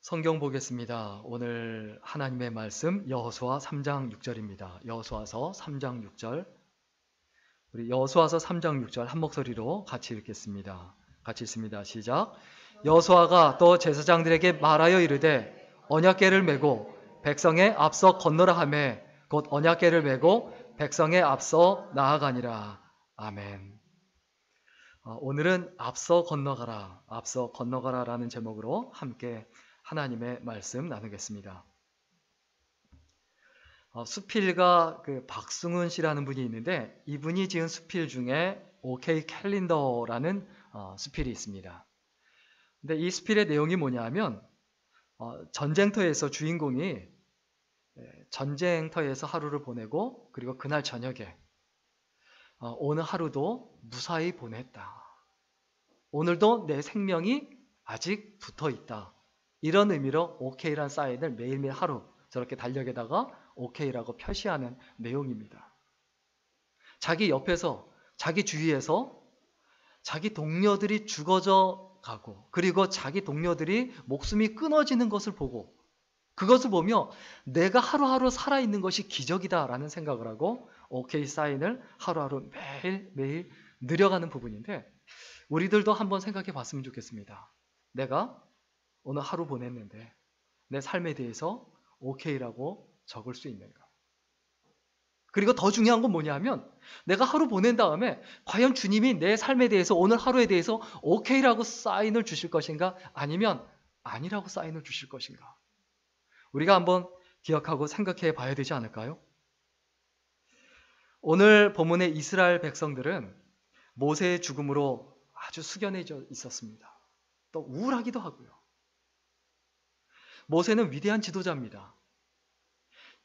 성경 보겠습니다. 오늘 하나님의 말씀 여호수아 3장 6절입니다. 여호수아서 3장 6절. 우리 여호수아서 3장 6절 한 목소리로 같이 읽겠습니다. 같이 읽습니다. 시작. 여호수아가 또 제사장들에게 말하여 이르되 언약궤를 메고 백성의 앞서 건너라 하매 곧 언약궤를 메고 백성의 앞서 나아가니라. 아멘. 오늘은 앞서 건너가라라는 제목으로 함께 하나님의 말씀 나누겠습니다. 수필가 박승훈 씨라는 분이 있는데 이분이 지은 수필 중에 OK 캘린더라는 수필이 있습니다. 근데 이 수필의 내용이 뭐냐면 전쟁터에서 주인공이 전쟁터에서 하루를 보내고 그리고 그날 저녁에 오늘 하루도 무사히 보냈다. 오늘도 내 생명이 아직 붙어 있다. 이런 의미로 OK라는 사인을 매일매일 하루 저렇게 달력에다가 OK라고 표시하는 내용입니다. 자기 옆에서, 자기 주위에서 자기 동료들이 죽어져 가고 그리고 자기 동료들이 목숨이 끊어지는 것을 보고 그것을 보며 내가 하루하루 살아있는 것이 기적이다라는 생각을 하고 OK 사인을 하루하루 매일매일 늘려가는 부분인데 우리들도 한번 생각해 봤으면 좋겠습니다. 내가 오늘 하루 보냈는데 내 삶에 대해서 OK라고 적을 수 있는가? 그리고 더 중요한 건 뭐냐면 내가 하루 보낸 다음에 과연 주님이 내 삶에 대해서 오늘 하루에 대해서 OK라고 사인을 주실 것인가? 아니면 아니라고 사인을 주실 것인가? 우리가 한번 기억하고 생각해 봐야 되지 않을까요? 오늘 본문의 이스라엘 백성들은 모세의 죽음으로 아주 숙연해져 있었습니다. 또 우울하기도 하고요. 모세는 위대한 지도자입니다.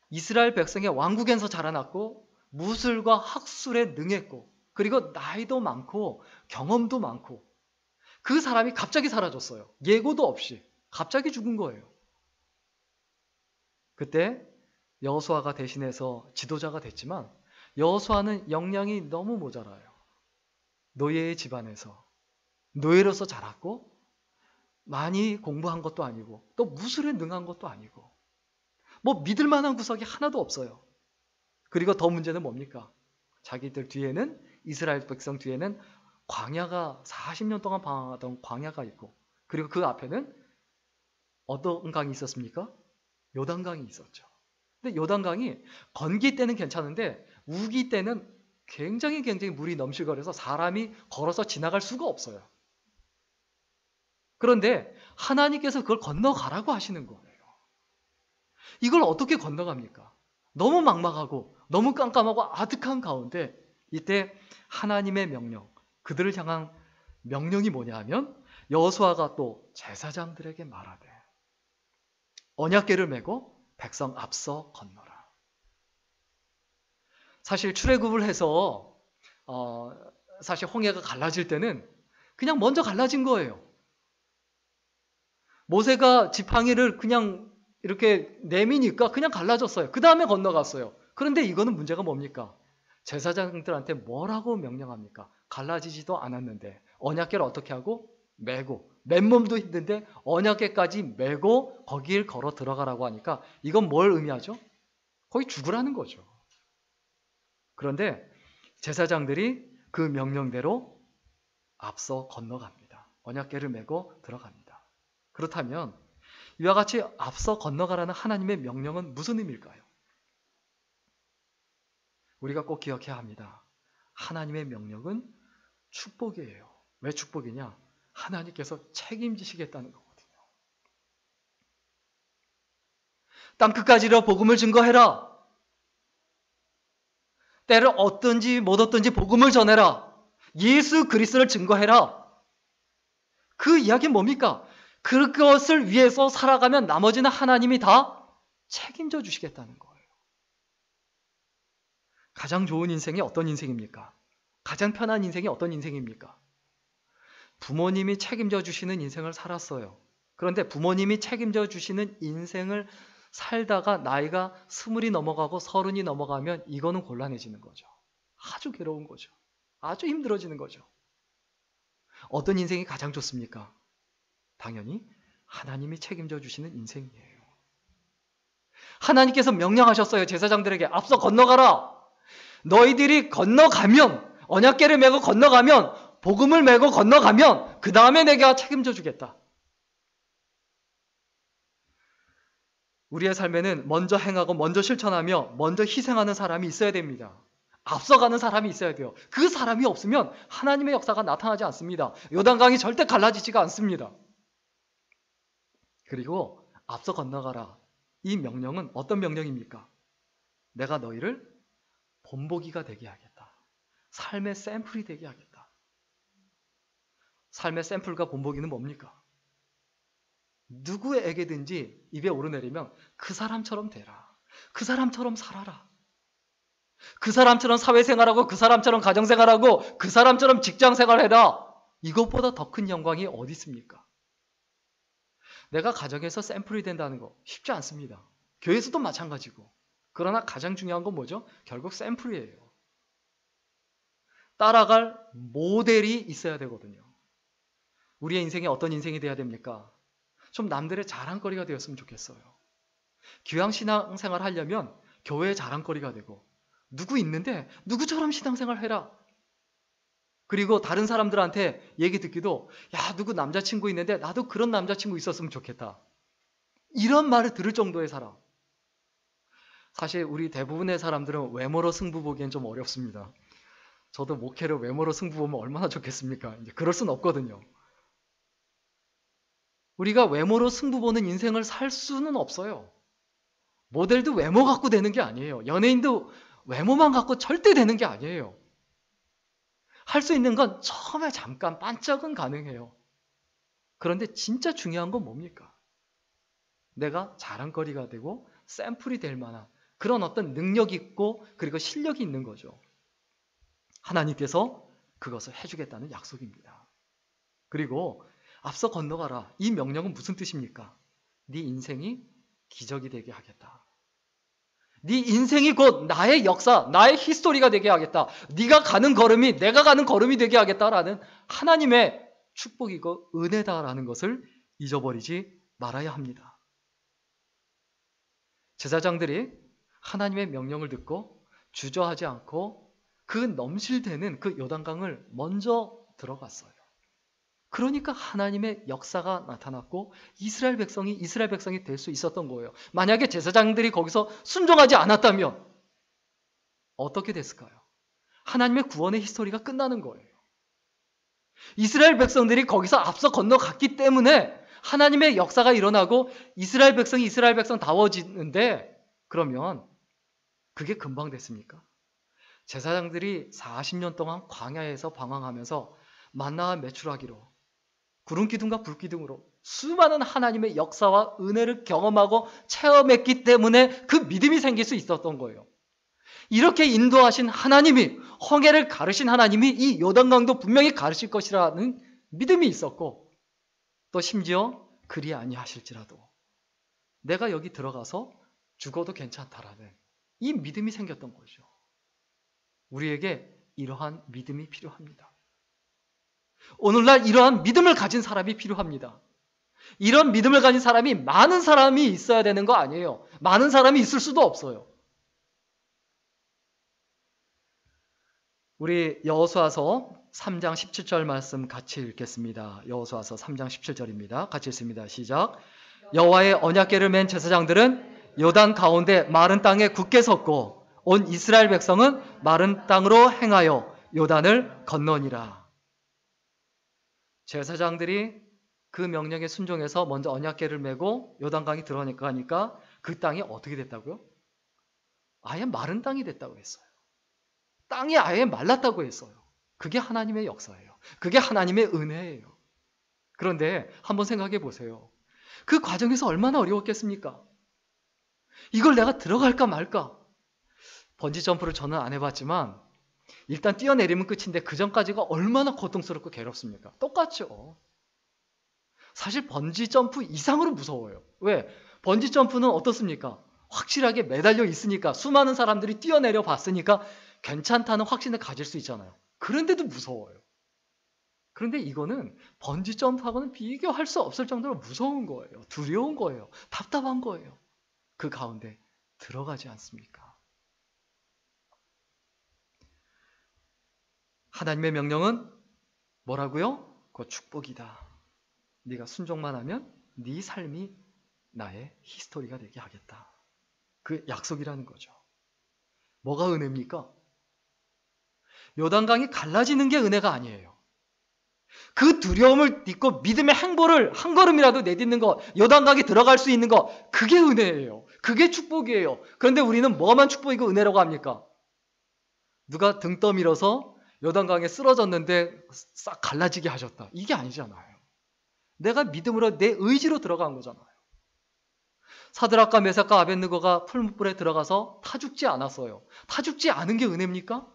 이스라엘 백성의 왕국에서 자라났고 무술과 학술에 능했고 그리고 나이도 많고 경험도 많고 그 사람이 갑자기 사라졌어요. 예고도 없이 갑자기 죽은 거예요. 그때 여호수아가 대신해서 지도자가 됐지만 여호수아는 역량이 너무 모자라요. 노예의 집안에서 노예로서 자랐고 많이 공부한 것도 아니고 또 무술에 능한 것도 아니고 뭐 믿을 만한 구석이 하나도 없어요. 그리고 더 문제는 뭡니까? 자기들 뒤에는 이스라엘 백성 뒤에는 광야가 40년 동안 방황하던 광야가 있고 그리고 그 앞에는 어떤 강이 있었습니까? 요단강이 있었죠. 근데 요단강이 건기 때는 괜찮은데 우기 때는 굉장히 물이 넘실거려서 사람이 걸어서 지나갈 수가 없어요. 그런데 하나님께서 그걸 건너가라고 하시는 거예요. 이걸 어떻게 건너갑니까? 너무 막막하고 너무 깜깜하고 아득한 가운데 이때 하나님의 명령, 그들을 향한 명령이 뭐냐 하면 여호수아가 또 제사장들에게 말하되 언약궤를 메고 백성 앞서 건너라. 사실 출애굽을 해서 사실 홍해가 갈라질 때는 그냥 먼저 갈라진 거예요. 모세가 지팡이를 그냥 이렇게 내미니까 그냥 갈라졌어요. 그 다음에 건너갔어요. 그런데 이거는 문제가 뭡니까? 제사장들한테 뭐라고 명령합니까? 갈라지지도 않았는데 언약궤를 어떻게 하고? 메고 맨몸도 힘든데 언약궤까지 메고 거길 걸어 들어가라고 하니까 이건 뭘 의미하죠? 거의 죽으라는 거죠. 그런데 제사장들이 그 명령대로 앞서 건너갑니다. 언약궤를 메고 들어갑니다. 그렇다면 이와 같이 앞서 건너가라는 하나님의 명령은 무슨 의미일까요? 우리가 꼭 기억해야 합니다. 하나님의 명령은 축복이에요. 왜 축복이냐? 하나님께서 책임지시겠다는 거거든요. 땅 끝까지로 복음을 증거해라. 때를 얻든지 못 얻든지 복음을 전해라. 예수 그리스도를 증거해라. 그 이야기는 뭡니까? 그것을 위해서 살아가면 나머지는 하나님이 다 책임져 주시겠다는 거예요. 가장 좋은 인생이 어떤 인생입니까? 가장 편한 인생이 어떤 인생입니까? 부모님이 책임져 주시는 인생을 살았어요. 그런데 부모님이 책임져 주시는 인생을 살다가 나이가 20이 넘어가고 30이 넘어가면 이거는 곤란해지는 거죠. 아주 괴로운 거죠. 아주 힘들어지는 거죠. 어떤 인생이 가장 좋습니까? 당연히 하나님이 책임져 주시는 인생이에요. 하나님께서 명령하셨어요. 제사장들에게 앞서 건너가라. 너희들이 건너가면, 언약궤를 메고 건너가면, 복음을 메고 건너가면 그 다음에 내가 책임져 주겠다. 우리의 삶에는 먼저 행하고 먼저 실천하며 먼저 희생하는 사람이 있어야 됩니다. 앞서가는 사람이 있어야 돼요. 그 사람이 없으면 하나님의 역사가 나타나지 않습니다. 요단강이 절대 갈라지지가 않습니다. 그리고 앞서 건너가라. 이 명령은 어떤 명령입니까? 내가 너희를 본보기가 되게 하겠다. 삶의 샘플이 되게 하겠다. 삶의 샘플과 본보기는 뭡니까? 누구에게든지 입에 오르내리면 그 사람처럼 되라. 그 사람처럼 살아라. 그 사람처럼 사회생활하고 그 사람처럼 가정생활하고 그 사람처럼 직장생활해라. 이것보다 더 큰 영광이 어디 있습니까? 내가 가정에서 샘플이 된다는 거 쉽지 않습니다. 교회에서도 마찬가지고. 그러나 가장 중요한 건 뭐죠? 결국 샘플이에요. 따라갈 모델이 있어야 되거든요. 우리의 인생이 어떤 인생이 돼야 됩니까? 좀 남들의 자랑거리가 되었으면 좋겠어요. 귀향신앙생활 하려면 교회의 자랑거리가 되고, 누구 있는데 누구처럼 신앙생활 해라. 그리고 다른 사람들한테 얘기 듣기도, 야, 누구 남자친구 있는데 나도 그런 남자친구 있었으면 좋겠다. 이런 말을 들을 정도의 사람. 사실 우리 대부분의 사람들은 외모로 승부 보기엔 좀 어렵습니다. 저도 목회를 외모로 승부 보면 얼마나 좋겠습니까? 이제 그럴 순 없거든요. 우리가 외모로 승부 보는 인생을 살 수는 없어요. 모델도 외모 갖고 되는 게 아니에요. 연예인도 외모만 갖고 절대 되는 게 아니에요. 할 수 있는 건 처음에 잠깐 반짝은 가능해요. 그런데 진짜 중요한 건 뭡니까? 내가 자랑거리가 되고 샘플이 될 만한 그런 어떤 능력이 있고 그리고 실력이 있는 거죠. 하나님께서 그것을 해주겠다는 약속입니다. 그리고 앞서 건너가라. 이 명령은 무슨 뜻입니까? 네 인생이 기적이 되게 하겠다. 네 인생이 곧 나의 역사, 나의 히스토리가 되게 하겠다. 네가 가는 걸음이 내가 가는 걸음이 되게 하겠다라는 하나님의 축복이고 은혜다라는 것을 잊어버리지 말아야 합니다. 제사장들이 하나님의 명령을 듣고 주저하지 않고 그 넘실대는 그 요단강을 먼저 들어갔어요. 그러니까 하나님의 역사가 나타났고 이스라엘 백성이 될 수 있었던 거예요. 만약에 제사장들이 거기서 순종하지 않았다면 어떻게 됐을까요? 하나님의 구원의 히스토리가 끝나는 거예요. 이스라엘 백성들이 거기서 앞서 건너갔기 때문에 하나님의 역사가 일어나고 이스라엘 백성다워지는데 그러면 그게 금방 됐습니까? 제사장들이 40년 동안 광야에서 방황하면서 만나와 메추라기로 구름 기둥과 불 기둥으로 수많은 하나님의 역사와 은혜를 경험하고 체험했기 때문에 그 믿음이 생길 수 있었던 거예요. 이렇게 인도하신 하나님이, 홍해를 가르신 하나님이 이 요단강도 분명히 가르칠 것이라는 믿음이 있었고, 또 심지어 그리 아니하실지라도 내가 여기 들어가서 죽어도 괜찮다라는 이 믿음이 생겼던 거죠. 우리에게 이러한 믿음이 필요합니다. 오늘날 이러한 믿음을 가진 사람이 필요합니다. 이런 믿음을 가진 사람이 많은 사람이 있어야 되는 거 아니에요. 많은 사람이 있을 수도 없어요. 우리 여호수아서 3장 17절 말씀 같이 읽겠습니다. 여호수아서 3장 17절입니다. 같이 읽습니다. 시작. 여호와의 언약궤를 맨 제사장들은 요단 가운데 마른 땅에 굳게 섰고 온 이스라엘 백성은 마른 땅으로 행하여 요단을 건너니라. 제사장들이 그 명령에 순종해서 먼저 언약궤를 메고 요단강이 들어가니까 그 땅이 어떻게 됐다고요? 아예 마른 땅이 됐다고 했어요. 땅이 아예 말랐다고 했어요. 그게 하나님의 역사예요. 그게 하나님의 은혜예요. 그런데 한번 생각해 보세요. 그 과정에서 얼마나 어려웠겠습니까? 이걸 내가 들어갈까 말까? 번지점프를 저는 안 해봤지만 일단 뛰어내리면 끝인데 그 전까지가 얼마나 고통스럽고 괴롭습니까? 똑같죠. 사실 번지점프 이상으로 무서워요. 왜? 번지점프는 어떻습니까? 확실하게 매달려 있으니까 수많은 사람들이 뛰어내려 봤으니까 괜찮다는 확신을 가질 수 있잖아요. 그런데도 무서워요. 그런데 이거는 번지 점프하고는 비교할 수 없을 정도로 무서운 거예요. 두려운 거예요. 답답한 거예요. 그 가운데 들어가지 않습니까? 하나님의 명령은 뭐라고요? 그거 축복이다. 네가 순종만 하면 네 삶이 나의 히스토리가 되게 하겠다. 그 약속이라는 거죠. 뭐가 은혜입니까? 요단강이 갈라지는 게 은혜가 아니에요. 그 두려움을 딛고 믿음의 행보를 한 걸음이라도 내딛는 것, 요단강에 들어갈 수 있는 것, 그게 은혜예요. 그게 축복이에요. 그런데 우리는 뭐만 축복이고 은혜라고 합니까? 누가 등 떠밀어서 요단강에 쓰러졌는데 싹 갈라지게 하셨다. 이게 아니잖아요. 내가 믿음으로 내 의지로 들어간 거잖아요. 사드락과 메삭과 아벳느고가 풀무불에 들어가서 타 죽지 않았어요. 타 죽지 않은 게 은혜입니까?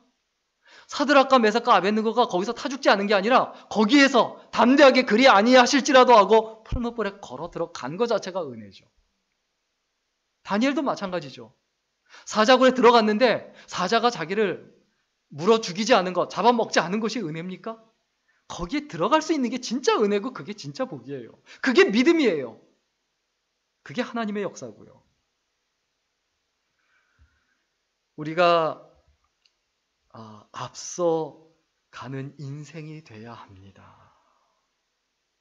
사드락과 메삭과 아벳느고가 거기서 타 죽지 않은 게 아니라 거기에서 담대하게 그리 아니하실지라도 하고 풀무불에 걸어 들어간 것 자체가 은혜죠. 다니엘도 마찬가지죠. 사자굴에 들어갔는데 사자가 자기를 물어 죽이지 않은 것, 잡아먹지 않은 것이 은혜입니까? 거기에 들어갈 수 있는 게 진짜 은혜고 그게 진짜 복이에요. 그게 믿음이에요. 그게 하나님의 역사고요. 우리가 앞서가는 인생이 돼야 합니다.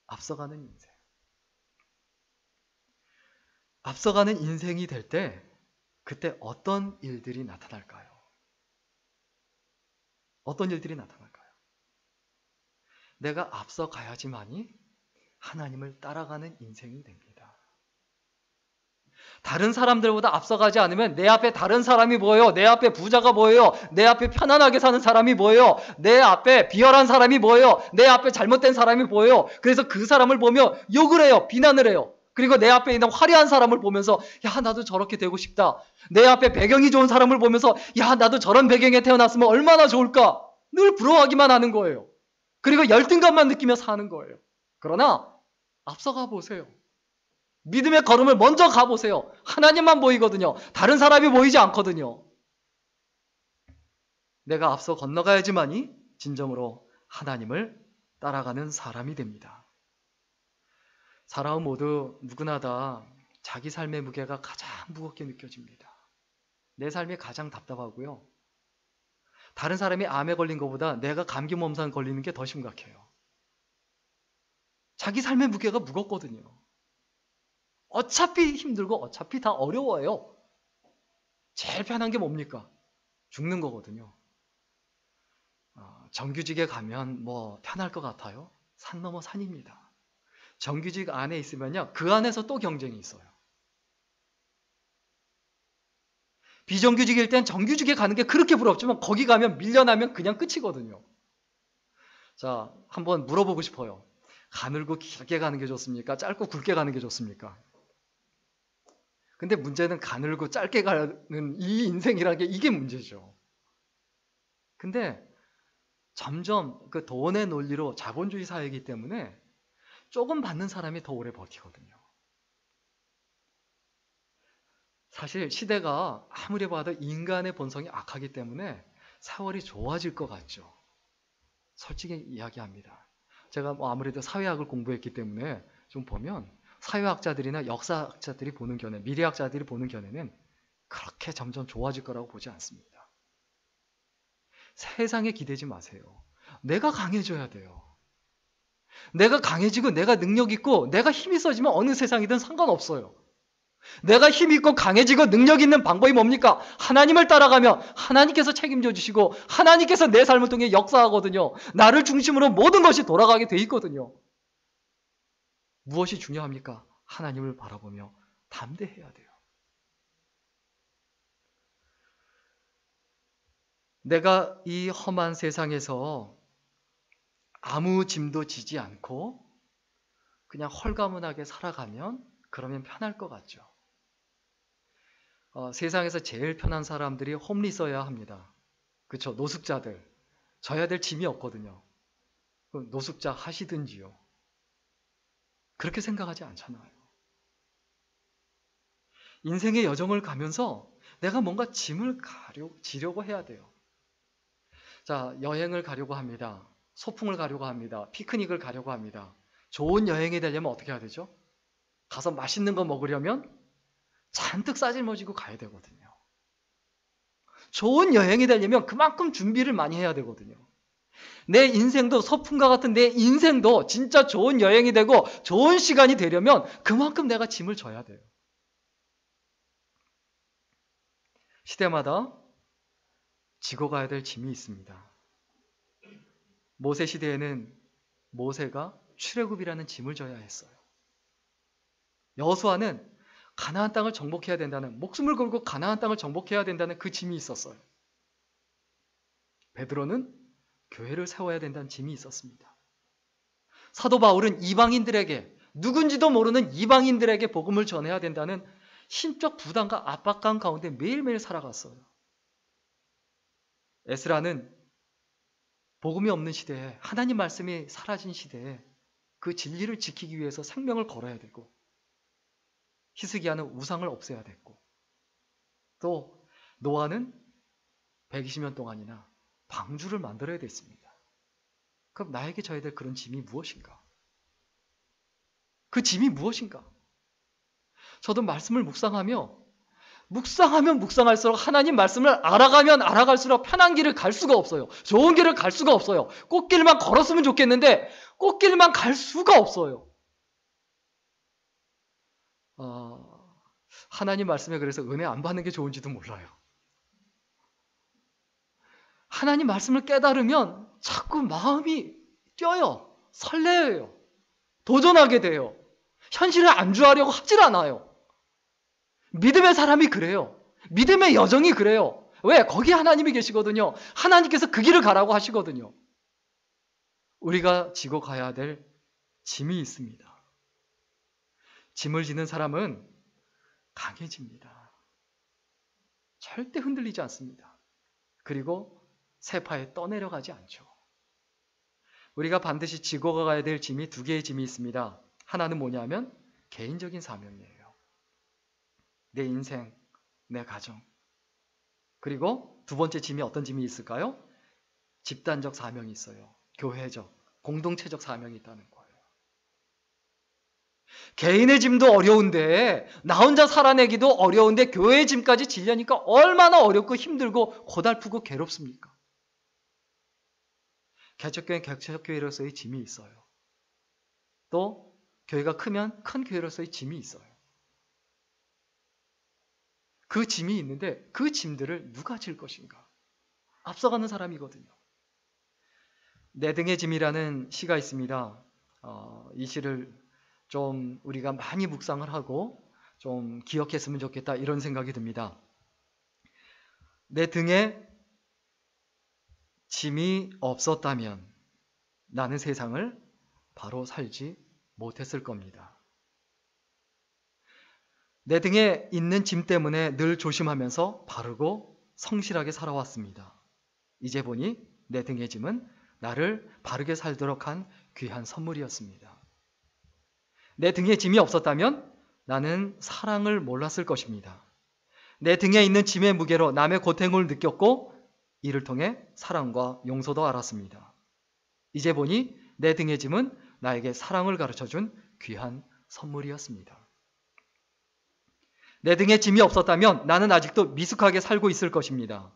앞서가는 인생. 앞서가는 인생이 될 때 그때 어떤 일들이 나타날까요? 어떤 일들이 나타날까요? 내가 앞서가야지만이 하나님을 따라가는 인생이 됩니다. 다른 사람들보다 앞서가지 않으면 내 앞에 다른 사람이 보여요. 내 앞에 부자가 보여요. 내 앞에 편안하게 사는 사람이 보여요. 내 앞에 비열한 사람이 보여요. 내 앞에 잘못된 사람이 보여요. 그래서 그 사람을 보며 욕을 해요. 비난을 해요. 그리고 내 앞에 있는 화려한 사람을 보면서 야 나도 저렇게 되고 싶다. 내 앞에 배경이 좋은 사람을 보면서 야 나도 저런 배경에 태어났으면 얼마나 좋을까. 늘 부러워하기만 하는 거예요. 그리고 열등감만 느끼며 사는 거예요. 그러나 앞서가 보세요. 믿음의 걸음을 먼저 가보세요. 하나님만 보이거든요. 다른 사람이 보이지 않거든요. 내가 앞서 건너가야지만이 진정으로 하나님을 따라가는 사람이 됩니다. 사람은 모두 누구나 다 자기 삶의 무게가 가장 무겁게 느껴집니다. 내 삶이 가장 답답하고요. 다른 사람이 암에 걸린 것보다 내가 감기 몸살 걸리는 게 더 심각해요. 자기 삶의 무게가 무겁거든요. 어차피 힘들고 어차피 다 어려워요. 제일 편한 게 뭡니까? 죽는 거거든요. 정규직에 가면 뭐 편할 것 같아요? 산 넘어 산입니다. 정규직 안에 있으면요, 그 안에서 또 경쟁이 있어요. 비정규직일 땐 정규직에 가는 게 그렇게 부럽지만 거기 가면 밀려나면 그냥 끝이거든요. 자, 한번 물어보고 싶어요. 가늘고 길게 가는 게 좋습니까? 짧고 굵게 가는 게 좋습니까? 근데 문제는 가늘고 짧게 가는 이 인생이라는 게 이게 문제죠. 근데 점점 그 돈의 논리로 자본주의 사회이기 때문에 조금 받는 사람이 더 오래 버티거든요. 사실 시대가 아무리 봐도 인간의 본성이 악하기 때문에 세월이 좋아질 것 같죠. 솔직히 이야기합니다. 제가 뭐 아무래도 사회학을 공부했기 때문에 좀 보면 사회학자들이나 역사학자들이 보는 견해, 미래학자들이 보는 견해는 그렇게 점점 좋아질 거라고 보지 않습니다. 세상에 기대지 마세요. 내가 강해져야 돼요. 내가 강해지고 내가 능력 있고 내가 힘이 써지면 어느 세상이든 상관없어요. 내가 힘 있고 강해지고 능력 있는 방법이 뭡니까? 하나님을 따라가면 하나님께서 책임져 주시고 하나님께서 내 삶을 통해 역사하거든요. 나를 중심으로 모든 것이 돌아가게 돼 있거든요. 무엇이 중요합니까? 하나님을 바라보며 담대해야 돼요. 내가 이 험한 세상에서 아무 짐도 지지 않고 그냥 헐가문하게 살아가면 그러면 편할 것 같죠. 세상에서 제일 편한 사람들이 홈리서여야 합니다. 그렇죠? 노숙자들. 져야 될 짐이 없거든요. 노숙자 하시든지요. 그렇게 생각하지 않잖아요. 인생의 여정을 가면서 내가 뭔가 짐을 지려고 해야 돼요. 자, 여행을 가려고 합니다. 소풍을 가려고 합니다. 피크닉을 가려고 합니다. 좋은 여행이 되려면 어떻게 해야 되죠? 가서 맛있는 거 먹으려면 잔뜩 싸질머지고 가야 되거든요. 좋은 여행이 되려면 그만큼 준비를 많이 해야 되거든요. 내 인생도 소풍과 같은 내 인생도 진짜 좋은 여행이 되고 좋은 시간이 되려면 그만큼 내가 짐을 져야 돼요. 시대마다 지고 가야 될 짐이 있습니다. 모세 시대에는 모세가 출애굽이라는 짐을 져야 했어요. 여호수아는 가나안 땅을 정복해야 된다는, 목숨을 걸고 가나안 땅을 정복해야 된다는 그 짐이 있었어요. 베드로는 교회를 세워야 된다는 짐이 있었습니다. 사도 바울은 이방인들에게, 누군지도 모르는 이방인들에게 복음을 전해야 된다는 심적 부담과 압박감 가운데 매일매일 살아갔어요. 에스라는 복음이 없는 시대에, 하나님 말씀이 사라진 시대에 그 진리를 지키기 위해서 생명을 걸어야 되고, 히스기야는 우상을 없애야 됐고, 또 노아는 120년 동안이나 방주를 만들어야 됐습니다. 그럼 나에게 져야 될 그런 짐이 무엇인가? 그 짐이 무엇인가? 저도 말씀을 묵상하면 묵상할수록 하나님 말씀을 알아가면 알아갈수록 편한 길을 갈 수가 없어요. 좋은 길을 갈 수가 없어요. 꽃길만 걸었으면 좋겠는데 꽃길만 갈 수가 없어요. 하나님 말씀에 그래서 은혜 안 받는 게 좋은지도 몰라요. 하나님 말씀을 깨달으면 자꾸 마음이 뛰어요. 설레요. 도전하게 돼요. 현실을 안주하려고 하질 않아요. 믿음의 사람이 그래요. 믿음의 여정이 그래요. 왜? 거기 하나님이 계시거든요. 하나님께서 그 길을 가라고 하시거든요. 우리가 지고 가야 될 짐이 있습니다. 짐을 지는 사람은 강해집니다. 절대 흔들리지 않습니다. 그리고 세파에 떠내려가지 않죠. 우리가 반드시 지고 가야 될 짐이 두 개의 짐이 있습니다. 하나는 뭐냐면 개인적인 사명이에요. 내 인생, 내 가정. 그리고 두 번째 짐이 어떤 짐이 있을까요? 집단적 사명이 있어요. 교회적, 공동체적 사명이 있다는 거예요. 개인의 짐도 어려운데, 나 혼자 살아내기도 어려운데 교회의 짐까지 지려니까 얼마나 어렵고 힘들고 고달프고 괴롭습니까? 개척교회는 개척교회로서의 짐이 있어요. 또 교회가 크면 큰 교회로서의 짐이 있어요. 그 짐이 있는데 그 짐들을 누가 질 것인가? 앞서가는 사람이거든요. 내 등의 짐이라는 시가 있습니다. 이 시를 좀 우리가 많이 묵상을 하고 좀 기억했으면 좋겠다 이런 생각이 듭니다. 내 등에 짐이 없었다면 나는 세상을 바로 살지 못했을 겁니다. 내 등에 있는 짐 때문에 늘 조심하면서 바르고 성실하게 살아왔습니다. 이제 보니 내 등의 짐은 나를 바르게 살도록 한 귀한 선물이었습니다. 내 등에 짐이 없었다면 나는 사랑을 몰랐을 것입니다. 내 등에 있는 짐의 무게로 남의 고통을 느꼈고 이를 통해 사랑과 용서도 알았습니다. 이제 보니 내 등의 짐은 나에게 사랑을 가르쳐준 귀한 선물이었습니다. 내 등에 짐이 없었다면 나는 아직도 미숙하게 살고 있을 것입니다.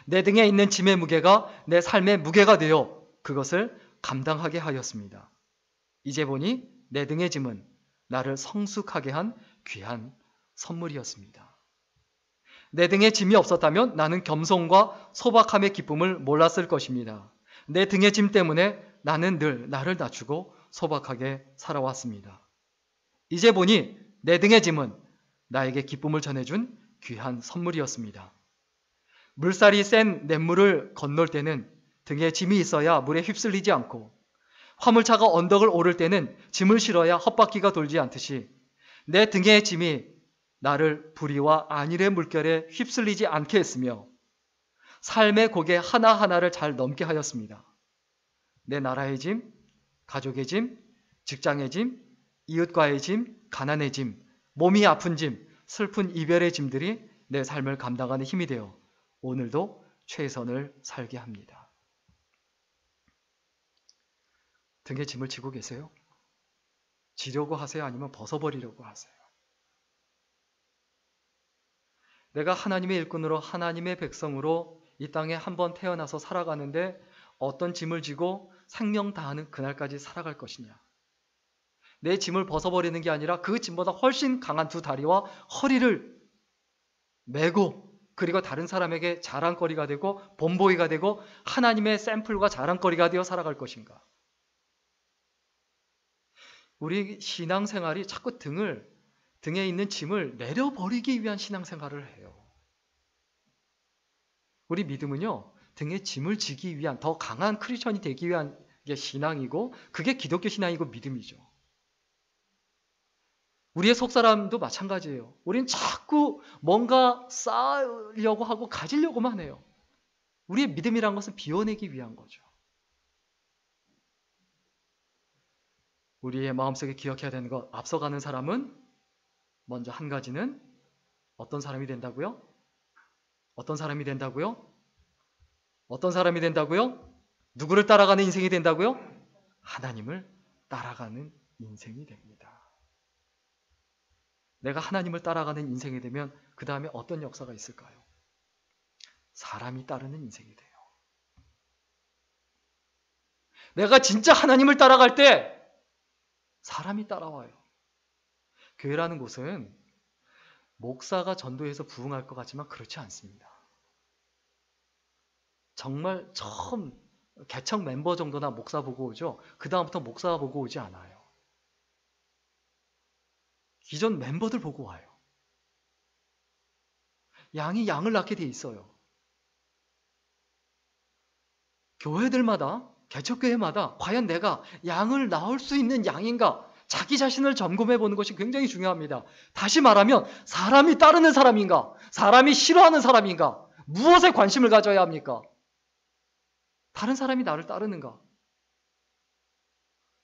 내 등에 있는 짐의 무게가 내 삶의 무게가 되어 그것을 감당하게 하였습니다. 이제 보니 내 등의 짐은 나를 성숙하게 한 귀한 선물이었습니다. 내 등에 짐이 없었다면 나는 겸손과 소박함의 기쁨을 몰랐을 것입니다. 내 등의 짐 때문에 나는 늘 나를 낮추고 소박하게 살아왔습니다. 이제 보니 내 등의 짐은 나에게 기쁨을 전해준 귀한 선물이었습니다. 물살이 센 냇물을 건널 때는 등에 짐이 있어야 물에 휩쓸리지 않고 화물차가 언덕을 오를 때는 짐을 실어야 헛바퀴가 돌지 않듯이 내 등의 짐이 나를 불의와 안일의 물결에 휩쓸리지 않게 했으며 삶의 고개 하나하나를 잘 넘게 하였습니다. 내 나라의 짐, 가족의 짐, 직장의 짐, 이웃과의 짐, 가난의 짐, 몸이 아픈 짐, 슬픈 이별의 짐들이 내 삶을 감당하는 힘이 되어 오늘도 최선을 살게 합니다. 등에 짐을 지고 계세요? 지려고 하세요? 아니면 벗어버리려고 하세요? 내가 하나님의 일꾼으로 하나님의 백성으로 이 땅에 한번 태어나서 살아가는데 어떤 짐을 지고 생명 다하는 그날까지 살아갈 것이냐? 내 짐을 벗어버리는 게 아니라 그 짐보다 훨씬 강한 두 다리와 허리를 메고 그리고 다른 사람에게 자랑거리가 되고 본보기가 되고 하나님의 샘플과 자랑거리가 되어 살아갈 것인가? 우리 신앙생활이 자꾸 등에 있는 짐을 내려버리기 위한 신앙생활을 해요. 우리 믿음은요, 등에 짐을 지기 위한 더 강한 크리스천이 되기 위한 게 신앙이고 그게 기독교 신앙이고 믿음이죠. 우리의 속사람도 마찬가지예요. 우리는 자꾸 뭔가 쌓으려고 하고 가지려고만 해요. 우리의 믿음이란 것은 비워내기 위한 거죠. 우리의 마음속에 기억해야 되는 것, 앞서가는 사람은 먼저 한 가지는 어떤 사람이 된다고요? 어떤 사람이 된다고요? 어떤 사람이 된다고요? 누구를 따라가는 인생이 된다고요? 하나님을 따라가는 인생이 됩니다. 내가 하나님을 따라가는 인생이 되면 그 다음에 어떤 역사가 있을까요? 사람이 따르는 인생이 돼요. 내가 진짜 하나님을 따라갈 때 사람이 따라와요. 교회라는 곳은 목사가 전도해서 부흥할 것 같지만 그렇지 않습니다. 정말 처음 개척 멤버 정도나 목사 보고 오죠. 그 다음부터 목사 보고 오지 않아요. 기존 멤버들 보고 와요. 양이 양을 낳게 돼 있어요. 교회들마다, 개척교회마다 과연 내가 양을 낳을 수 있는 양인가? 자기 자신을 점검해 보는 것이 굉장히 중요합니다. 다시 말하면 사람이 따르는 사람인가? 사람이 싫어하는 사람인가? 무엇에 관심을 가져야 합니까? 다른 사람이 나를 따르는가?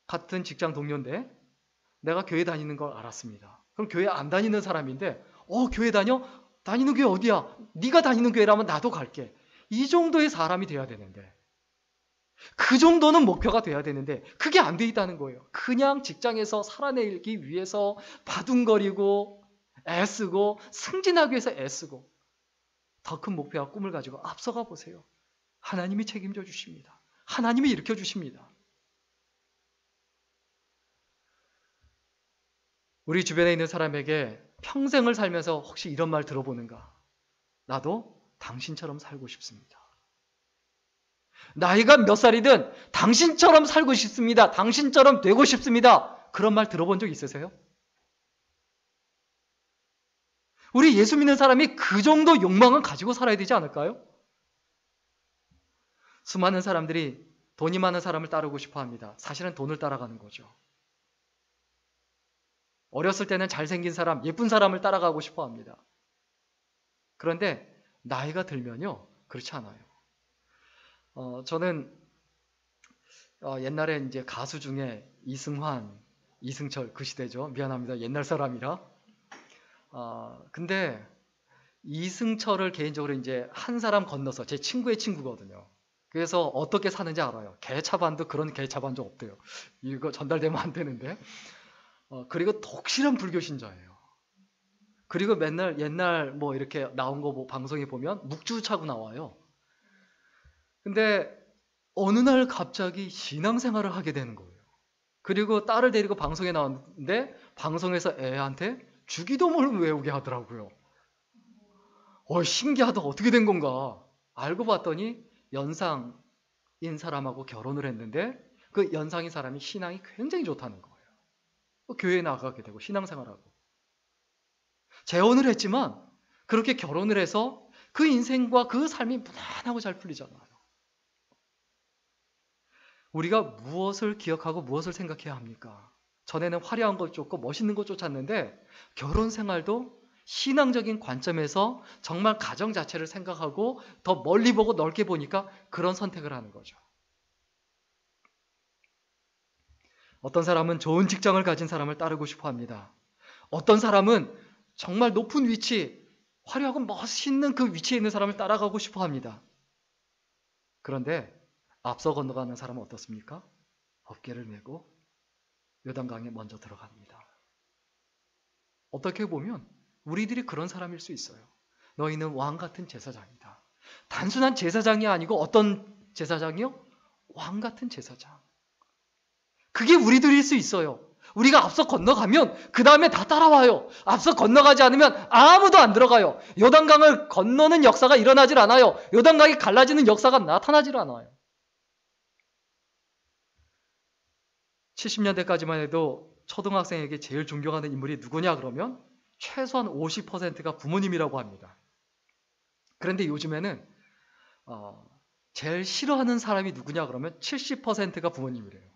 같은 직장 동료인데 내가 교회 다니는 걸 알았습니다. 그럼 교회 안 다니는 사람인데 교회 다녀? 다니는 교회 어디야? 네가 다니는 교회라면 나도 갈게. 이 정도의 사람이 돼야 되는데 그 정도는 목표가 돼야 되는데 그게 안 돼 있다는 거예요. 그냥 직장에서 살아내기 위해서 바둥거리고 애쓰고 승진하기 위해서 애쓰고 더 큰 목표와 꿈을 가지고 앞서가 보세요. 하나님이 책임져 주십니다. 하나님이 일으켜 주십니다. 우리 주변에 있는 사람에게 평생을 살면서 혹시 이런 말 들어보는가? 나도 당신처럼 살고 싶습니다. 나이가 몇 살이든 당신처럼 살고 싶습니다. 당신처럼 되고 싶습니다. 그런 말 들어본 적 있으세요? 우리 예수 믿는 사람이 그 정도 욕망은 가지고 살아야 되지 않을까요? 수많은 사람들이 돈이 많은 사람을 따르고 싶어 합니다. 사실은 돈을 따라가는 거죠. 어렸을 때는 잘생긴 사람, 예쁜 사람을 따라가고 싶어 합니다. 그런데 나이가 들면요, 그렇지 않아요. 저는 옛날에 이제 가수 중에 이승환, 이승철 그 시대죠. 미안합니다. 옛날 사람이라. 근데 이승철을 개인적으로 이제 한 사람 건너서 제 친구의 친구거든요. 그래서 어떻게 사는지 알아요. 개차반도 그런 개차반도 없대요. 이거 전달되면 안 되는데. 그리고 독실한 불교 신자예요. 그리고 맨날 옛날 뭐 이렇게 나온 거 뭐 방송에 보면 묵주 차고 나와요. 근데 어느 날 갑자기 신앙생활을 하게 되는 거예요. 그리고 딸을 데리고 방송에 나왔는데 방송에서 애한테 주기도문을 외우게 하더라고요. 신기하다. 어떻게 된 건가? 알고 봤더니 연상인 사람하고 결혼을 했는데 그 연상인 사람이 신앙이 굉장히 좋다는 거예요. 교회에 나가게 되고 신앙생활하고 재혼을 했지만 그렇게 결혼을 해서 그 인생과 그 삶이 무난하고 잘 풀리잖아요. 우리가 무엇을 기억하고 무엇을 생각해야 합니까? 전에는 화려한 것 쫓고 멋있는 것 쫓았는데 결혼 생활도 신앙적인 관점에서 정말 가정 자체를 생각하고 더 멀리 보고 넓게 보니까 그런 선택을 하는 거죠. 어떤 사람은 좋은 직장을 가진 사람을 따르고 싶어 합니다. 어떤 사람은 정말 높은 위치, 화려하고 멋있는 그 위치에 있는 사람을 따라가고 싶어 합니다. 그런데 앞서 건너가는 사람은 어떻습니까? 어깨를 메고 요단강에 먼저 들어갑니다. 어떻게 보면 우리들이 그런 사람일 수 있어요. 너희는 왕 같은 제사장이다. 단순한 제사장이 아니고 어떤 제사장이요? 왕 같은 제사장. 그게 우리들일 수 있어요. 우리가 앞서 건너가면 그 다음에 다 따라와요. 앞서 건너가지 않으면 아무도 안 들어가요. 요단강을 건너는 역사가 일어나질 않아요. 요단강이 갈라지는 역사가 나타나질 않아요. 70년대까지만 해도 초등학생에게 제일 존경하는 인물이 누구냐 그러면 최소한 50%가 부모님이라고 합니다. 그런데 요즘에는 제일 싫어하는 사람이 누구냐 그러면 70%가 부모님이래요.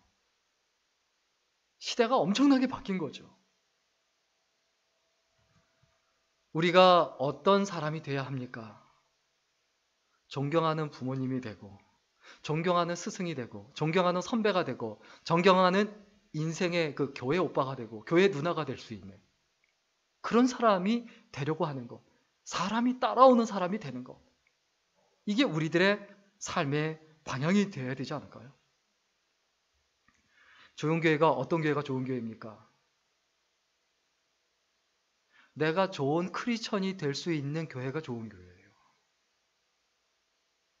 시대가 엄청나게 바뀐 거죠. 우리가 어떤 사람이 돼야 합니까? 존경하는 부모님이 되고, 존경하는 스승이 되고, 존경하는 선배가 되고, 존경하는 인생의 그 교회 오빠가 되고, 교회 누나가 될 수 있는 그런 사람이 되려고 하는 것. 사람이 따라오는 사람이 되는 것. 이게 우리들의 삶의 방향이 되어야 되지 않을까요? 조용교회가 어떤 교회가 좋은 교회입니까? 내가 좋은 크리스천이 될 수 있는 교회가 좋은 교회예요.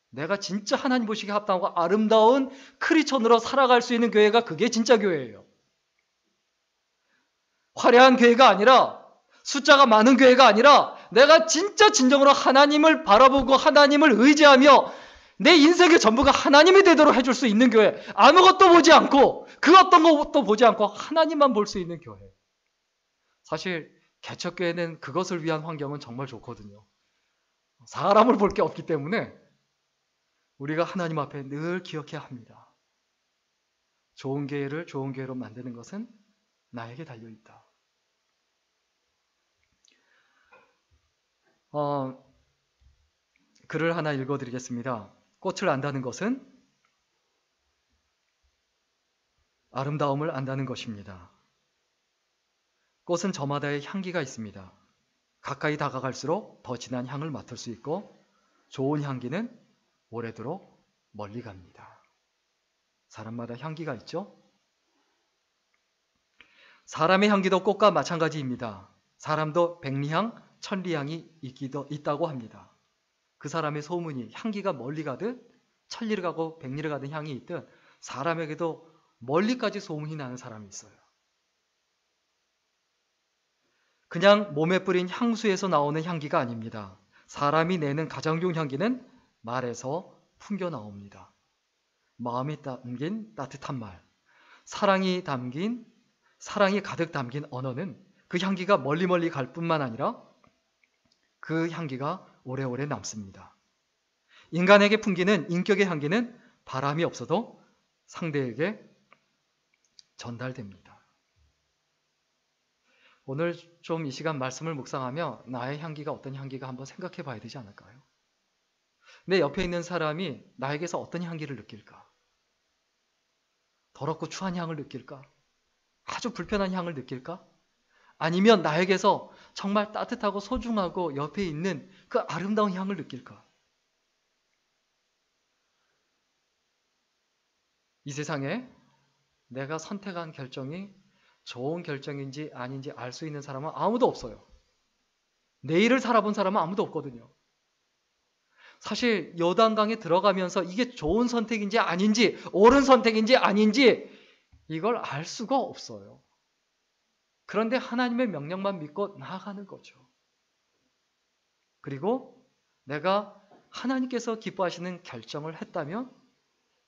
내가 진짜 하나님 보시기에 합당하고 아름다운 크리스천으로 살아갈 수 있는 교회가 그게 진짜 교회예요. 화려한 교회가 아니라 숫자가 많은 교회가 아니라 내가 진짜 진정으로 하나님을 바라보고 하나님을 의지하며 내 인생의 전부가 하나님이 되도록 해줄 수 있는 교회. 아무것도 보지 않고 그 어떤 것도 보지 않고 하나님만 볼 수 있는 교회. 사실 개척교회는 그것을 위한 환경은 정말 좋거든요. 사람을 볼 게 없기 때문에 우리가 하나님 앞에 늘 기억해야 합니다. 좋은 교회를 좋은 교회로 만드는 것은 나에게 달려있다. 글을 하나 읽어드리겠습니다. 꽃을 안다는 것은 아름다움을 안다는 것입니다. 꽃은 저마다의 향기가 있습니다. 가까이 다가갈수록 더 진한 향을 맡을 수 있고 좋은 향기는 오래도록 멀리 갑니다. 사람마다 향기가 있죠? 사람의 향기도 꽃과 마찬가지입니다. 사람도 백리향, 천리향이 있다고 합니다. 그 사람의 소문이 향기가 멀리 가듯 천리를 가고 백리를 가는 향이 있듯 사람에게도 멀리까지 소문이 나는 사람이 있어요. 그냥 몸에 뿌린 향수에서 나오는 향기가 아닙니다. 사람이 내는 가장 좋은 향기는 말에서 풍겨 나옵니다. 마음이 담긴 따뜻한 말, 사랑이 가득 담긴 언어는 그 향기가 멀리 갈 뿐만 아니라 그 향기가 오래오래 남습니다. 인간에게 풍기는 인격의 향기는 바람이 없어도 상대에게 전달됩니다. 오늘 좀 이 시간 말씀을 묵상하며 나의 향기가 어떤 향기가 한번 생각해 봐야 되지 않을까요? 내 옆에 있는 사람이 나에게서 어떤 향기를 느낄까? 더럽고 추한 향을 느낄까? 아주 불편한 향을 느낄까? 아니면 나에게서 정말 따뜻하고 소중하고 옆에 있는 그 아름다운 향을 느낄까? 이 세상에 내가 선택한 결정이 좋은 결정인지 아닌지 알 수 있는 사람은 아무도 없어요. 내일을 살아본 사람은 아무도 없거든요. 사실 요단강에 들어가면서 이게 좋은 선택인지 아닌지 옳은 선택인지 아닌지 이걸 알 수가 없어요. 그런데 하나님의 명령만 믿고 나아가는 거죠. 그리고 내가 하나님께서 기뻐하시는 결정을 했다면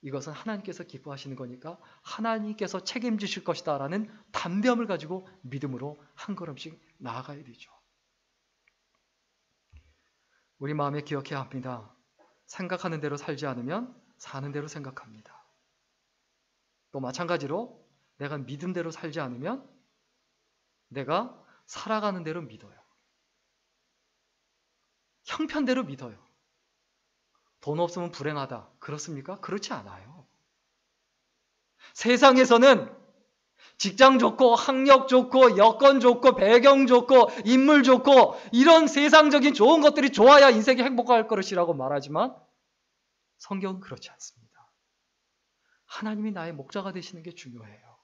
이것은 하나님께서 기뻐하시는 거니까 하나님께서 책임지실 것이다 라는 담대함을 가지고 믿음으로 한 걸음씩 나아가야 되죠. 우리 마음에 기억해야 합니다. 생각하는 대로 살지 않으면 사는 대로 생각합니다. 또 마찬가지로 내가 믿음대로 살지 않으면 내가 살아가는 대로 믿어요. 형편대로 믿어요. 돈 없으면 불행하다. 그렇습니까? 그렇지 않아요. 세상에서는 직장 좋고 학력 좋고 여건 좋고 배경 좋고 인물 좋고 이런 세상적인 좋은 것들이 좋아야 인생이 행복할 것이라고 말하지만 성경은 그렇지 않습니다. 하나님이 나의 목자가 되시는 게 중요해요.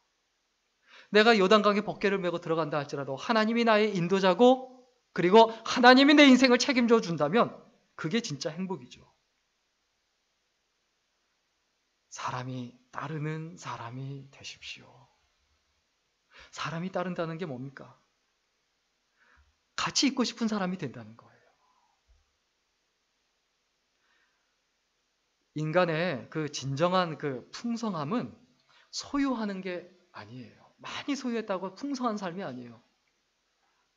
내가 요단강에 벗개를 메고 들어간다 할지라도 하나님이 나의 인도자고 그리고 하나님이 내 인생을 책임져 준다면 그게 진짜 행복이죠. 사람이 따르는 사람이 되십시오. 사람이 따른다는 게 뭡니까? 같이 있고 싶은 사람이 된다는 거예요. 인간의 그 진정한 그 풍성함은 소유하는 게 아니에요. 많이 소유했다고 풍성한 삶이 아니에요.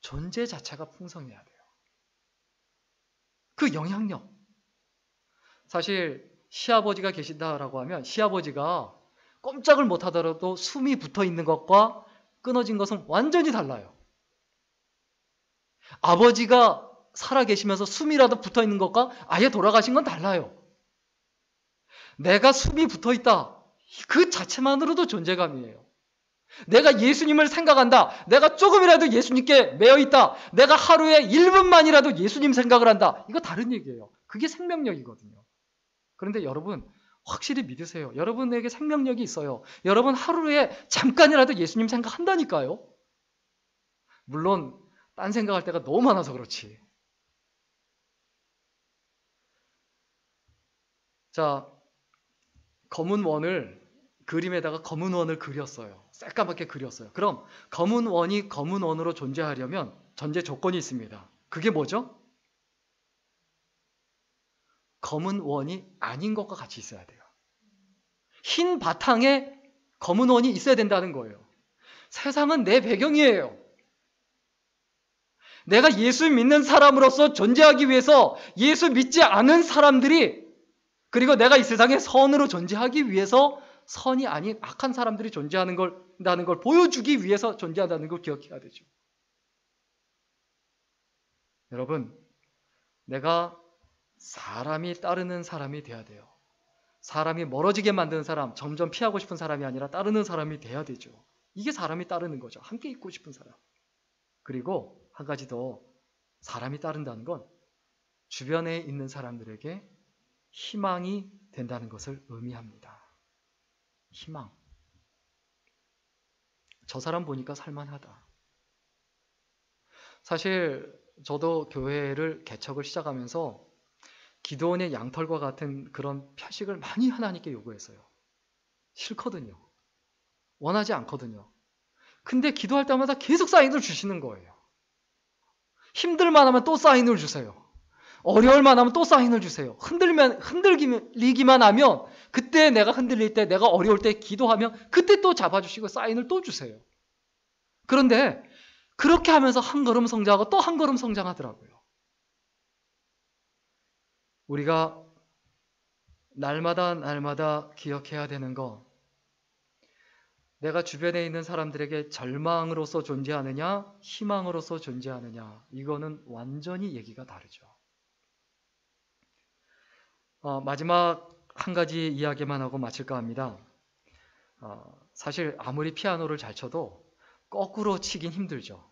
존재 자체가 풍성해야 돼요. 그 영향력. 사실 시아버지가 계신다라고 하면 시아버지가 꼼짝을 못하더라도 숨이 붙어 있는 것과 끊어진 것은 완전히 달라요. 아버지가 살아계시면서 숨이라도 붙어 있는 것과 아예 돌아가신 건 달라요. 내가 숨이 붙어 있다. 그 자체만으로도 존재감이에요. 내가 예수님을 생각한다. 내가 조금이라도 예수님께 매여 있다. 내가 하루에 1분만이라도 예수님 생각을 한다. 이거 다른 얘기예요. 그게 생명력이거든요. 그런데 여러분 확실히 믿으세요. 여러분에게 생명력이 있어요. 여러분 하루에 잠깐이라도 예수님 생각한다니까요. 물론 딴 생각할 때가 너무 많아서 그렇지. 자, 검은 원을 그림에다가 검은 원을 그렸어요. 새까맣게 그렸어요. 그럼 검은 원이 검은 원으로 존재하려면 전제 조건이 있습니다. 그게 뭐죠? 검은 원이 아닌 것과 같이 있어야 돼요. 흰 바탕에 검은 원이 있어야 된다는 거예요. 세상은 내 배경이에요. 내가 예수 믿는 사람으로서 존재하기 위해서 예수 믿지 않은 사람들이 그리고 내가 이 세상에 선으로 존재하기 위해서 선이 아닌 악한 사람들이 존재하는 걸 보여주기 위해서 존재한다는 걸 기억해야 되죠. 여러분, 내가 사람이 따르는 사람이 돼야 돼요. 사람이 멀어지게 만드는 사람, 점점 피하고 싶은 사람이 아니라 따르는 사람이 돼야 되죠. 이게 사람이 따르는 거죠. 함께 있고 싶은 사람. 그리고 한 가지 더, 사람이 따른다는 건 주변에 있는 사람들에게 희망이 된다는 것을 의미합니다. 희망. 저 사람 보니까 살만하다. 사실 저도 교회를 개척을 시작하면서 기도원의 양털과 같은 그런 표식을 많이 하나님께 요구했어요. 싫거든요. 원하지 않거든요. 근데 기도할 때마다 계속 사인을 주시는 거예요. 힘들만 하면 또 사인을 주세요. 어려울만 하면 또 사인을 주세요. 흔들리기만 하면 그때 내가 흔들릴 때 내가 어려울 때 기도하면 그때 또 잡아주시고 사인을 또 주세요. 그런데 그렇게 하면서 한 걸음 성장하고 또 한 걸음 성장하더라고요. 우리가 날마다 기억해야 되는 거, 내가 주변에 있는 사람들에게 절망으로서 존재하느냐 희망으로서 존재하느냐, 이거는 완전히 얘기가 다르죠. 마지막 한 가지 이야기만 하고 마칠까 합니다. 사실 아무리 피아노를 잘 쳐도 거꾸로 치긴 힘들죠.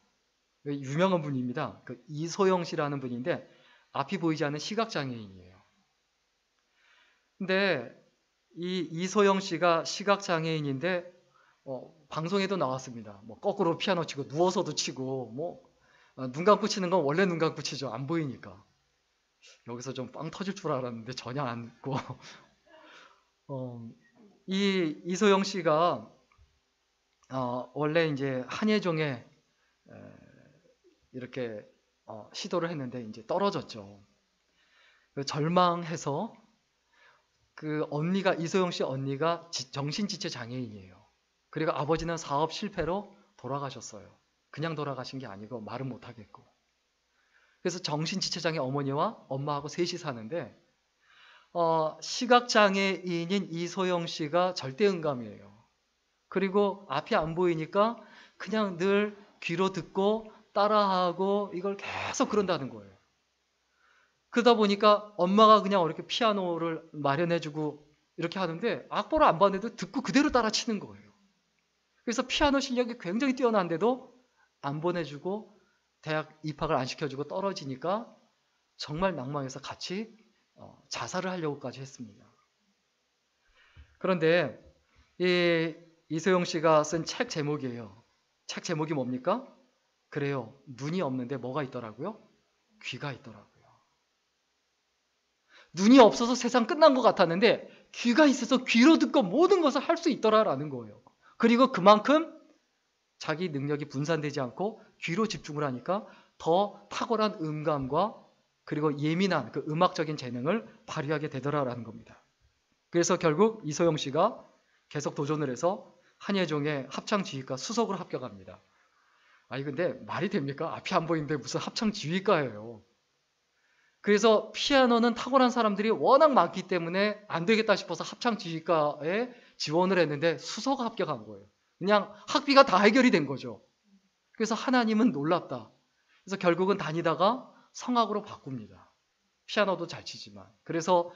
유명한 분입니다. 그 이소영 씨라는 분인데 앞이 보이지 않는 시각장애인이에요. 근데 이 이소영 씨가 시각장애인인데 방송에도 나왔습니다. 뭐 거꾸로 피아노 치고 누워서도 치고 눈 감고 치는 건 원래 눈 감고 치죠. 안 보이니까. 여기서 좀 빵 터질 줄 알았는데 전혀 않고 이 이소영 씨가 원래 이제 한예종에 이렇게 시도를 했는데 이제 떨어졌죠. 절망해서 그 언니가, 이소영 씨 언니가 정신지체 장애인이에요. 그리고 아버지는 사업 실패로 돌아가셨어요. 그냥 돌아가신 게 아니고 말은 못하겠고. 그래서 정신지체장애 어머니와 엄마하고 셋이 사는데 시각장애인인 이소영 씨가 절대음감이에요. 그리고 앞이 안 보이니까 그냥 늘 귀로 듣고 따라하고 이걸 계속 그런다는 거예요. 그러다 보니까 엄마가 그냥 이렇게 피아노를 마련해주고 이렇게 하는데 악보를 안 봤는데도 듣고 그대로 따라 치는 거예요. 그래서 피아노 실력이 굉장히 뛰어난데도 안 보내주고 대학 입학을 안 시켜주고 떨어지니까 정말 낭망해서 같이 자살을 하려고까지 했습니다. 그런데 이소영 씨가 쓴 책 제목이에요. 책 제목이 뭡니까? 그래요. 눈이 없는데 뭐가 있더라고요? 귀가 있더라고요. 눈이 없어서 세상 끝난 것 같았는데 귀가 있어서 귀로 듣고 모든 것을 할 수 있더라라는 거예요. 그리고 그만큼 자기 능력이 분산되지 않고 귀로 집중을 하니까 더 탁월한 음감과 그리고 예민한 그 음악적인 재능을 발휘하게 되더라라는 겁니다. 그래서 결국 이소영 씨가 계속 도전을 해서 한예종의 합창지휘과 수석으로 합격합니다. 아니 근데 말이 됩니까? 앞이 안 보이는데 무슨 합창지휘과예요. 그래서 피아노는 탁월한 사람들이 워낙 많기 때문에 안 되겠다 싶어서 합창지휘과에 지원을 했는데 수석 합격한 거예요. 그냥 학비가 다 해결이 된 거죠. 그래서 하나님은 놀랍다. 그래서 결국은 다니다가 성악으로 바꿉니다. 피아노도 잘 치지만. 그래서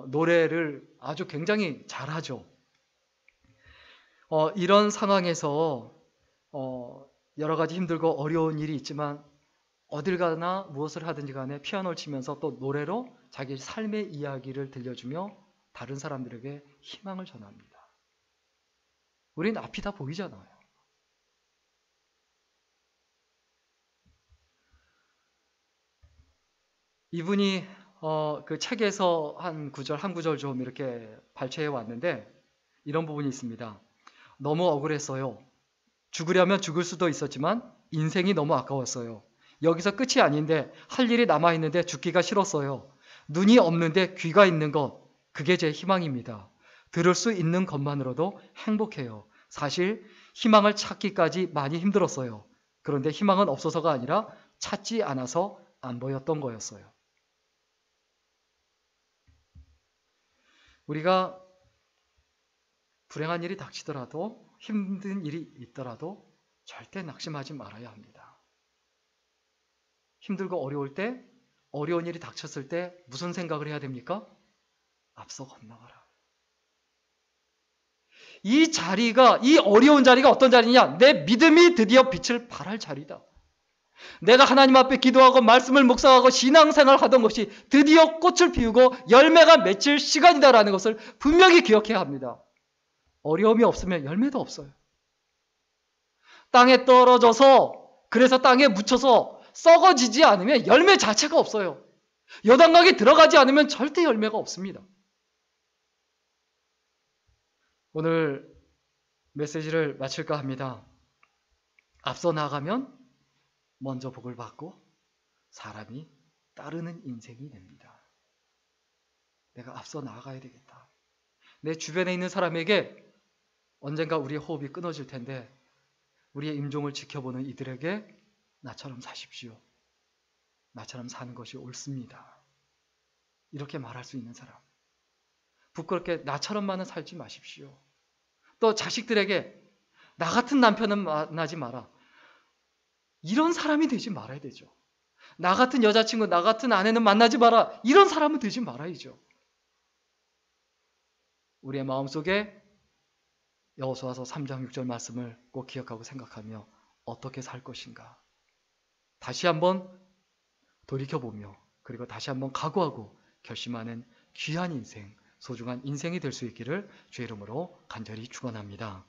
노래를 아주 굉장히 잘하죠. 이런 상황에서 여러 가지 힘들고 어려운 일이 있지만 어딜 가나 무엇을 하든지 간에 피아노를 치면서 또 노래로 자기 삶의 이야기를 들려주며 다른 사람들에게 희망을 전합니다. 우린 앞이 다 보이잖아요. 이분이 그 책에서 한 구절 좀 이렇게 발췌해 왔는데 이런 부분이 있습니다. 너무 억울했어요. 죽으려면 죽을 수도 있었지만 인생이 너무 아까웠어요. 여기서 끝이 아닌데 할 일이 남아있는데 죽기가 싫었어요. 눈이 없는데 귀가 있는 것, 그게 제 희망입니다. 들을 수 있는 것만으로도 행복해요. 사실 희망을 찾기까지 많이 힘들었어요. 그런데 희망은 없어서가 아니라 찾지 않아서 안 보였던 거였어요. 우리가 불행한 일이 닥치더라도 힘든 일이 있더라도 절대 낙심하지 말아야 합니다. 힘들고 어려울 때, 어려운 일이 닥쳤을 때 무슨 생각을 해야 됩니까? 앞서 건너가라. 이 자리가, 이 어려운 자리가 어떤 자리냐? 내 믿음이 드디어 빛을 발할 자리다. 내가 하나님 앞에 기도하고 말씀을 묵상하고 신앙생활을 하던 것이 드디어 꽃을 피우고 열매가 맺힐 시간이다라는 것을 분명히 기억해야 합니다. 어려움이 없으면 열매도 없어요. 땅에 떨어져서 그래서 땅에 묻혀서 썩어지지 않으면 열매 자체가 없어요. 요단강에 들어가지 않으면 절대 열매가 없습니다. 오늘 메시지를 마칠까 합니다. 앞서 나가면 먼저 복을 받고 사람이 따르는 인생이 됩니다. 내가 앞서 나가야 되겠다. 내 주변에 있는 사람에게 언젠가 우리의 호흡이 끊어질 텐데 우리의 임종을 지켜보는 이들에게 나처럼 사십시오. 나처럼 사는 것이 옳습니다. 이렇게 말할 수 있는 사람. 부끄럽게 나처럼만은 살지 마십시오. 또 자식들에게 나 같은 남편은 만나지 마라. 이런 사람이 되지 말아야 되죠. 나 같은 여자친구, 나 같은 아내는 만나지 마라. 이런 사람은 되지 말아야죠. 우리의 마음속에 여호수아서 3장 6절 말씀을 꼭 기억하고 생각하며 어떻게 살 것인가. 다시 한번 돌이켜보며 그리고 다시 한번 각오하고 결심하는 귀한 인생, 소중한 인생이 될 수 있기를 주의 이름으로 간절히 축원합니다.